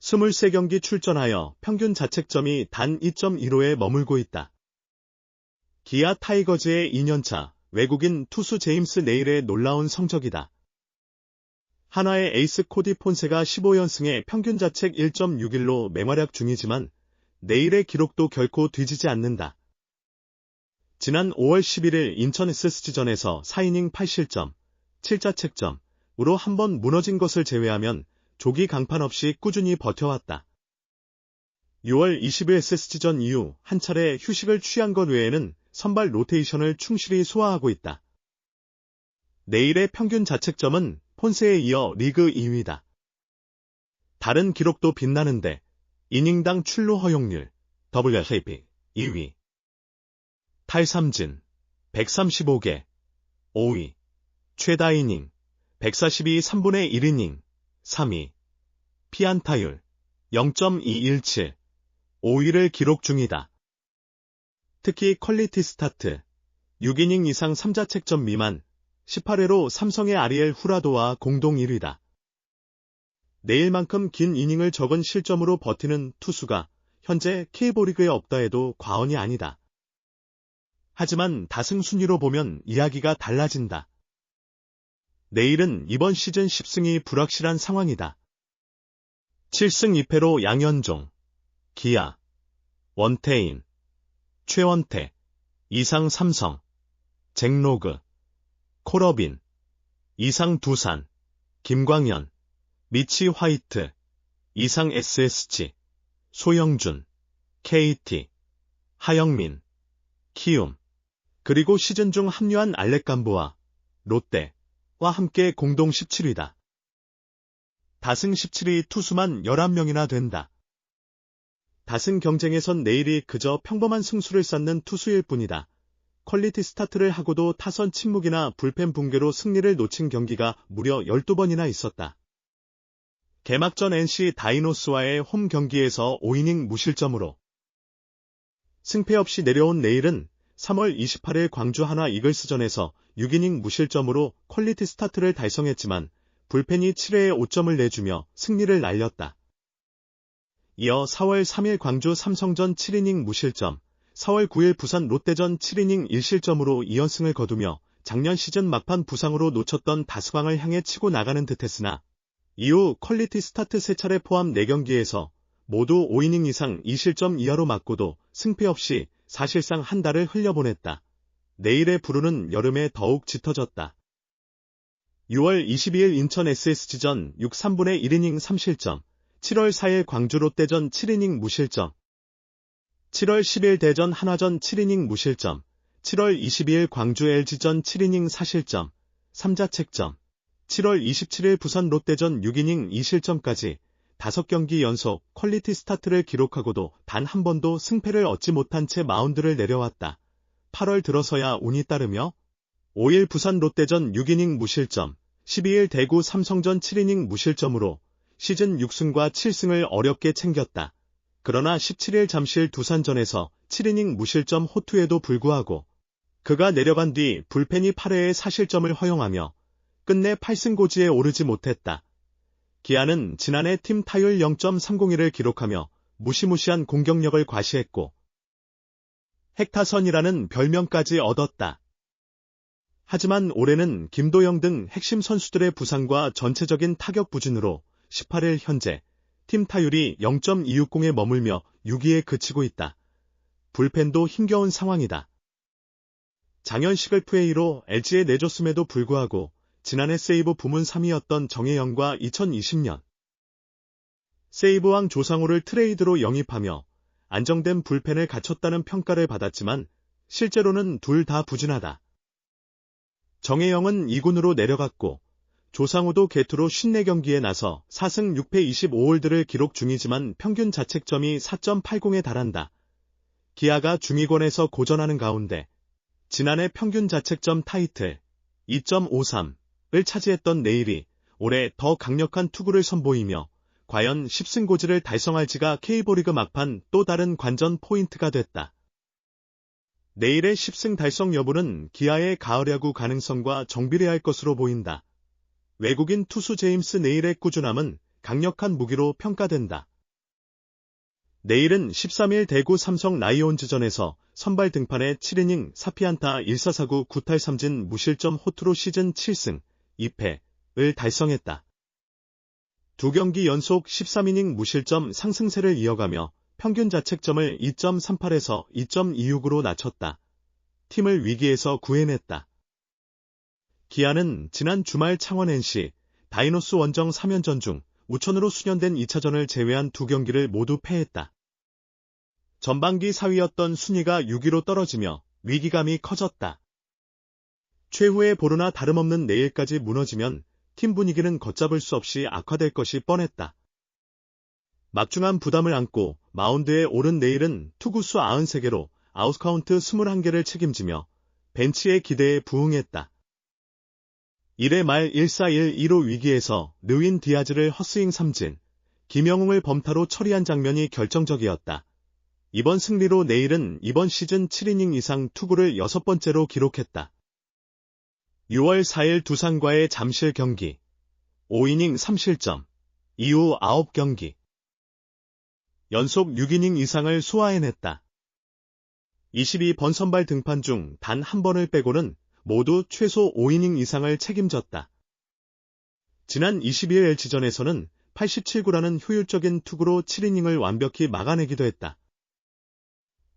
23경기 출전하여 평균 자책점이 단 2.15에 머물고 있다. 기아 타이거즈의 2년차 외국인 투수 제임스 네일의 놀라운 성적이다. 한화의 에이스 코디 폰세가 15연승에 평균 자책 1.61로 맹활약 중이지만 네일의 기록도 결코 뒤지지 않는다. 지난 5월 11일 인천 SSG전에서 4이닝 8실점, 7자책점으로 한번 무너진 것을 제외하면 조기 강판 없이 꾸준히 버텨왔다. 6월 20일 SSG전 이후 한 차례 휴식을 취한 것 외에는 선발 로테이션을 충실히 소화하고 있다. 네일의 평균 자책점은 폰세에 이어 리그 2위다. 다른 기록도 빛나는데 이닝당 출루 허용률 WHIP 2위, 탈삼진 135개 5위, 최다 이닝 142 3분의 1이닝 3위, 피안타율 0.217 5위를 기록 중이다. 특히 퀄리티 스타트 6이닝 이상 3자책점 미만 18회로 삼성의 아리엘 후라도와 공동 1위다. 내일만큼 긴 이닝을 적은 실점으로 버티는 투수가 현재 K리그에 없다 해도 과언이 아니다. 하지만 다승 순위로 보면 이야기가 달라진다. 네일은 이번 시즌 10승이 불확실한 상황이다. 7승 2패로 양현종, 기아, 원태인, 최원태, 이상 삼성, 잭로그, 코러빈, 이상 두산, 김광현, 미치 화이트, 이상 SSG, 소영준, KT, 하영민, 키움, 그리고 시즌 중 합류한 알렉 감보와 롯데와 함께 공동 17위다. 다승 17위 투수만 11명이나 된다. 다승 경쟁에선 네일이 그저 평범한 승수를 쌓는 투수일 뿐이다. 퀄리티 스타트를 하고도 타선 침묵이나 불펜 붕괴로 승리를 놓친 경기가 무려 12번이나 있었다. 개막전 NC 다이노스와의 홈 경기에서 5이닝 무실점으로 승패 없이 내려온 네일은 3월 28일 광주 한화 이글스전에서 6이닝 무실점으로 퀄리티 스타트를 달성했지만 불펜이 7회에 5점을 내주며 승리를 날렸다. 이어 4월 3일 광주 삼성전 7이닝 무실점, 4월 9일 부산 롯데전 7이닝 1실점으로 2연승을 거두며 작년 시즌 막판 부상으로 놓쳤던 다스광을 향해 치고 나가는 듯했으나 이후 퀄리티 스타트 3차례 포함 4경기에서 모두 5이닝 이상 2실점 이하로 맞고도 승패 없이 사실상 한 달을 흘려보냈다. 네일의 불운은 여름에 더욱 짙어졌다. 6월 22일 인천 SSG전 6 3분의 1이닝 3실점, 7월 4일 광주 롯데전 7이닝 무실점, 7월 10일 대전 한화전 7이닝 무실점, 7월 22일 광주 LG전 7이닝 4실점, 3자책점, 7월 27일 부산 롯데전 6이닝 2실점까지 5경기 연속 퀄리티 스타트를 기록하고도 단 한 번도 승패를 얻지 못한 채 마운드를 내려왔다. 8월 들어서야 운이 따르며 5일 부산 롯데전 6이닝 무실점, 12일 대구 삼성전 7이닝 무실점으로 시즌 6승과 7승을 어렵게 챙겼다. 그러나 17일 잠실 두산전에서 7이닝 무실점 호투에도 불구하고 그가 내려간 뒤 불펜이 8회에 4실점을 허용하며 끝내 8승 고지에 오르지 못했다. 기아는 지난해 팀 타율 0.301을 기록하며 무시무시한 공격력을 과시했고 핵타선이라는 별명까지 얻었다. 하지만 올해는 김도영 등 핵심 선수들의 부상과 전체적인 타격 부진으로 18일 현재 팀 타율이 0.260에 머물며 6위에 그치고 있다. 불펜도 힘겨운 상황이다. 작년 시글 플레이로 LG에 내줬음에도 불구하고 지난해 세이브 부문 3위였던 정혜영과 2020년 세이브왕 조상우를 트레이드로 영입하며 안정된 불펜을 갖췄다는 평가를 받았지만 실제로는 둘 다 부진하다. 정혜영은 2군으로 내려갔고 조상우도 개투로 54경기에 나서 4승 6패 25홀드를 기록 중이지만 평균 자책점이 4.80에 달한다. 기아가 중위권에서 고전하는 가운데 지난해 평균 자책점 타이틀 2.53을 차지했던 네일이 올해 더 강력한 투구를 선보이며 과연 10승 고지를 달성할지가 K리그 막판 또 다른 관전 포인트가 됐다. 네일의 10승 달성 여부는 기아의 가을 야구 가능성과 정비례할 것으로 보인다. 외국인 투수 제임스 네일의 꾸준함은 강력한 무기로 평가된다. 내일은 13일 대구 삼성 라이온즈전에서 선발 등판에 7이닝 4피안타 1사사구 9탈3진 무실점 호투로 시즌 7승 2패를 달성했다. 두 경기 연속 13이닝 무실점 상승세를 이어가며 평균 자책점을 2.38에서 2.26으로 낮췄다. 팀을 위기에서 구해냈다. 기아는 지난 주말 창원 NC, 다이노스 원정 3연전 중 우천으로 수년된 2차전을 제외한 두 경기를 모두 패했다. 전반기 4위였던 순위가 6위로 떨어지며 위기감이 커졌다. 최후의 보루나 다름없는 내일까지 무너지면 팀 분위기는 걷잡을 수 없이 악화될 것이 뻔했다. 막중한 부담을 안고 마운드에 오른 내일은 투구수 93개로 아웃카운트 21개를 책임지며 벤치의 기대에 부응했다. 1회 말 1-4-1-2로 위기에서 르윈 디아즈를 헛스윙 삼진, 김영웅을 범타로 처리한 장면이 결정적이었다. 이번 승리로 내일은 이번 시즌 7이닝 이상 투구를 6번째로 기록했다. 6월 4일 두산과의 잠실 경기, 5이닝 3실점, 이후 9경기. 연속 6이닝 이상을 소화해냈다. 22번 선발 등판 중 단 한 번을 빼고는 모두 최소 5이닝 이상을 책임졌다. 지난 22일 LG전에서는 87구라는 효율적인 투구로 7이닝을 완벽히 막아내기도 했다.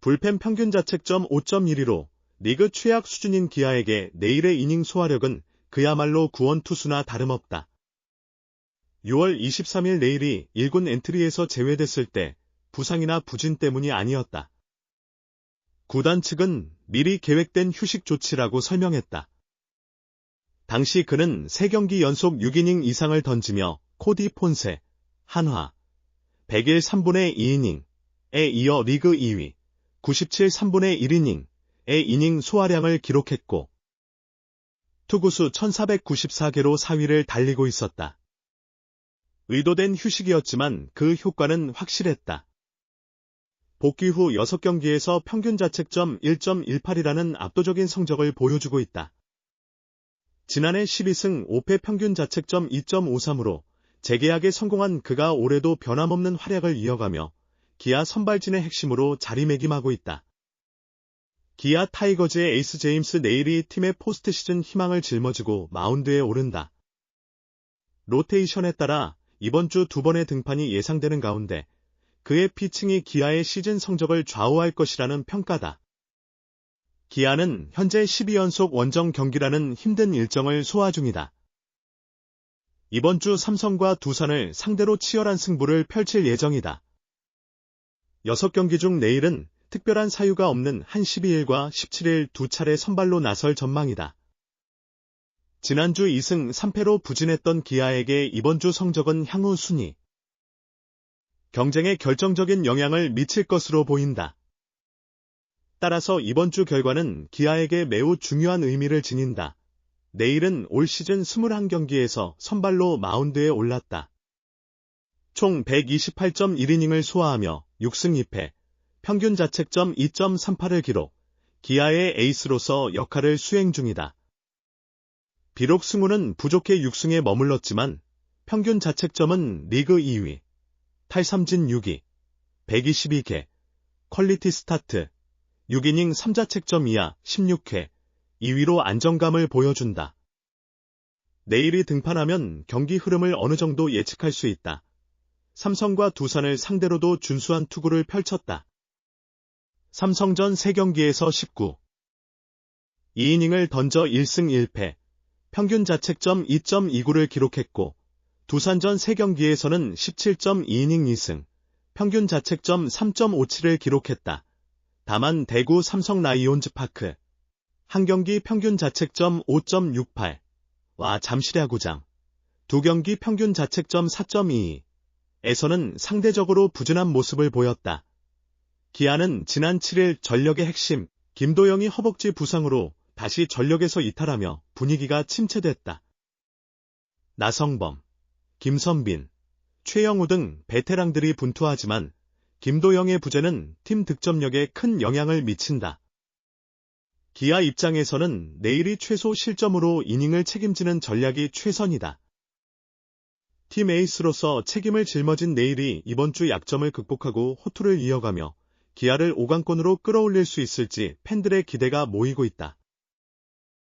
불펜 평균 자책점 5.12로 리그 최악 수준인 기아에게 내일의 이닝 소화력은 그야말로 구원 투수나 다름없다. 6월 23일 내일이 1군 엔트리에서 제외됐을 때 부상이나 부진 때문이 아니었다. 구단 측은 미리 계획된 휴식 조치라고 설명했다. 당시 그는 3경기 연속 6이닝 이상을 던지며 코디 폰세, 한화, 100일 3분의 2이닝에 이어 리그 2위, 97 3분의 1이닝의 이닝 소화량을 기록했고 투구수 1494개로 4위를 달리고 있었다. 의도된 휴식이었지만 그 효과는 확실했다. 복귀 후 6경기에서 평균 자책점 1.18이라는 압도적인 성적을 보여주고 있다. 지난해 12승 5패 평균 자책점 2.53으로 재계약에 성공한 그가 올해도 변함없는 활약을 이어가며 기아 선발진의 핵심으로 자리매김하고 있다. 기아 타이거즈의 에이스 제임스 네일이 팀의 포스트시즌 희망을 짊어지고 마운드에 오른다. 로테이션에 따라 이번 주 2번의 등판이 예상되는 가운데 그의 피칭이 기아의 시즌 성적을 좌우할 것이라는 평가다. 기아는 현재 12연속 원정 경기라는 힘든 일정을 소화 중이다. 이번 주 삼성과 두산을 상대로 치열한 승부를 펼칠 예정이다. 6경기 중 내일은 특별한 사유가 없는 한 12일과 17일 두 차례 선발로 나설 전망이다. 지난주 2승 3패로 부진했던 기아에게 이번 주 성적은 향후 순위, 경쟁에 결정적인 영향을 미칠 것으로 보인다. 따라서 이번 주 결과는 기아에게 매우 중요한 의미를 지닌다. 내일은 올 시즌 21경기에서 선발로 마운드에 올랐다. 총 128.1이닝을 소화하며 6승 2패, 평균 자책점 2.38을 기록, 기아의 에이스로서 역할을 수행 중이다. 비록 승우는 부족해 6승에 머물렀지만 평균 자책점은 리그 2위, 탈삼진 6위, 122개, 퀄리티 스타트, 6이닝 3자책점 이하 16회, 2위로 안정감을 보여준다. 내일이 등판하면 경기 흐름을 어느 정도 예측할 수 있다. 삼성과 두산을 상대로도 준수한 투구를 펼쳤다. 삼성전 3경기에서 19, 2이닝을 던져 1승 1패, 평균 자책점 2.29를 기록했고 두산전 3경기에서는 17.2이닝 2승, 평균 자책점 3.57을 기록했다. 다만 대구 삼성 라이온즈 파크, 한 경기 평균 자책점 5.68와 잠실 야구장, 두 경기 평균 자책점 4.22에서는 상대적으로 부진한 모습을 보였다. 기아는 지난 7일 전력의 핵심 김도영이 허벅지 부상으로 다시 전력에서 이탈하며 분위기가 침체됐다. 나성범, 김선빈, 최영우 등 베테랑들이 분투하지만 김도영의 부재는 팀 득점력에 큰 영향을 미친다. 기아 입장에서는 내일이 최소 실점으로 이닝을 책임지는 전략이 최선이다. 팀 에이스로서 책임을 짊어진 내일이 이번 주 약점을 극복하고 호투를 이어가며 기아를 5강권으로 끌어올릴 수 있을지 팬들의 기대가 모이고 있다.